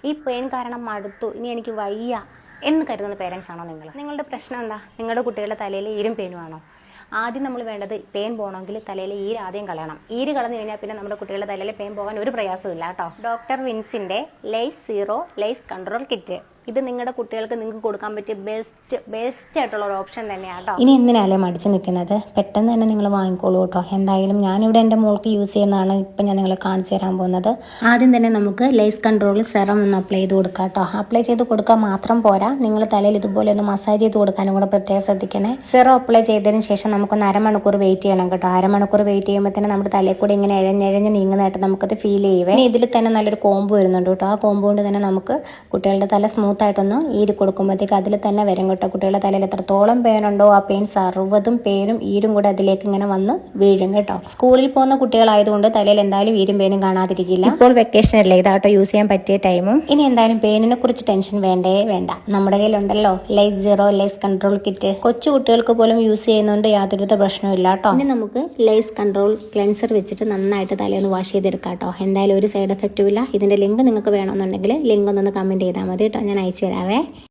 ഈ പെയിൻ കാരണം മടുത്തു, ഇനി എനിക്ക് വയ്യ എന്ന് കരുതുന്ന പേരൻസ് ആണോ നിങ്ങൾ? നിങ്ങളുടെ പ്രശ്നം എന്താ? നിങ്ങളുടെ കുട്ടികളുടെ തലയിൽ ഈരും പെയിനും ആണോ? ആദ്യം നമ്മൾ വേണ്ടത് പെയിൻ പോകണമെങ്കിൽ തലയിൽ ഈര് ആദ്യം കളയണം. ഈര് കളഞ്ഞു കഴിഞ്ഞാൽ പിന്നെ നമ്മുടെ കുട്ടികളുടെ തലയിൽ പെയിൻ പോകാൻ ഒരു പ്രയാസവും ഇല്ല കേട്ടോ. ഡോക്ടർ വിൻസിൻ്റെ lice zero lice control kit, ഇത് നിങ്ങളുടെ കുട്ടികൾക്ക് നിങ്ങൾക്ക് കൊടുക്കാൻ പറ്റിയ ബെസ്റ്റ് ആയിട്ടുള്ള ഒരു ഓപ്ഷൻ തന്നെയാണ് കേട്ടോ. ഇനി എന്തിനാലേ മടിച്ച് നിൽക്കുന്നത്? പെട്ടെന്ന് തന്നെ നിങ്ങൾ വാങ്ങിക്കോളൂ കേട്ടോ. എന്തായാലും ഞാനിവിടെ എൻ്റെ മോൾക്ക് യൂസ് ചെയ്യുന്നതാണ് ഇപ്പം ഞാൻ നിങ്ങളെ കാണിച്ചു തരാൻ പോകുന്നത്. ആദ്യം തന്നെ നമുക്ക് ലൈസ് കൺട്രോൾ സെറം ഒന്ന് അപ്ലൈ ചെയ്ത് കൊടുക്കാം കേട്ടോ. അപ്ലൈ ചെയ്ത് കൊടുക്കാൻ മാത്രം പോരാ, നിങ്ങൾ തലയിൽ ഇതുപോലെ ഒന്ന് മസാജ് ചെയ്ത് കൊടുക്കാനും കൂടെ പ്രത്യേകം ശ്രദ്ധിക്കണേ. സെറം അപ്ലൈ ചെയ്തതിന് ശേഷം നമുക്കൊന്ന് അരമണിക്കൂർ വെയിറ്റ് ചെയ്യണം കേട്ടോ. അരമണിക്കൂർ വെയിറ്റ് ചെയ്യുമ്പോൾ തന്നെ നമ്മുടെ തലയിൽ കൂടി ഇങ്ങനെ ഇഴഞ്ഞിഴഞ്ഞ് നീങ്ങുന്നതായിട്ട് നമുക്കത് ഫീൽ ചെയ്യുവേ. ഇനി ഇതിൽ തന്നെ നല്ലൊരു കോമ്പ് വരുന്നുണ്ട് കേട്ടോ. ആ കോമ്പ് കൊണ്ട് തന്നെ നമുക്ക് കുട്ടികളുടെ തല സ്മൂത്ത് ആയിട്ടൊന്ന് ഈര് കൊടുക്കുമ്പോഴത്തേക്ക് അതിൽ തന്നെ വരും കേട്ടോ. കുട്ടികളുടെ തലയിൽ എത്രത്തോളം പേനുണ്ടോ ആ പെയിൻ 60 പേരും ഈരും കൂടെ അതിലേക്ക് ഇങ്ങനെ വന്ന് വീഴും കേട്ടോ. സ്കൂളിൽ പോകുന്ന കുട്ടികളായതുകൊണ്ട് തലയിൽ എന്തായാലും ഈരും പേനും കാണാതിരിക്കില്ല. ഇപ്പോൾ വെക്കേഷൻ അല്ലേ, ഇതാട്ടോ യൂസ് ചെയ്യാൻ പറ്റിയ ടൈമും. ഇനി എന്തായാലും പെയിനിനെ കുറിച്ച് ടെൻഷൻ വേണ്ട. നമ്മുടെ കയ്യിലുണ്ടല്ലോ lice zero lice control kit. കൊച്ചു കുട്ടികൾക്ക് പോലും യൂസ് ചെയ്യുന്നതുകൊണ്ട് യാതൊരുവിധ പ്രശ്നവും ഇല്ല കേട്ടോ. ഇനി നമുക്ക് ലൈസ് കൺട്രോൾ ക്ലെൻസർ വെച്ചിട്ട് നന്നായിട്ട് തലയൊന്ന് വാഷ് ചെയ്തെടുക്കാം കേട്ടോ. എന്തായാലും ഒരു സൈഡ് എഫക്റ്റും ഇല്ല. ഇതിന്റെ ലിങ്ക് നിങ്ങൾക്ക് വേണമെന്നുണ്ടെങ്കിൽ ലിങ്ക് ഒന്ന് കമന്റ് ചെയ്താൽ മതി കേട്ടോ, ഞാൻ അയച്ചു തരാവേ.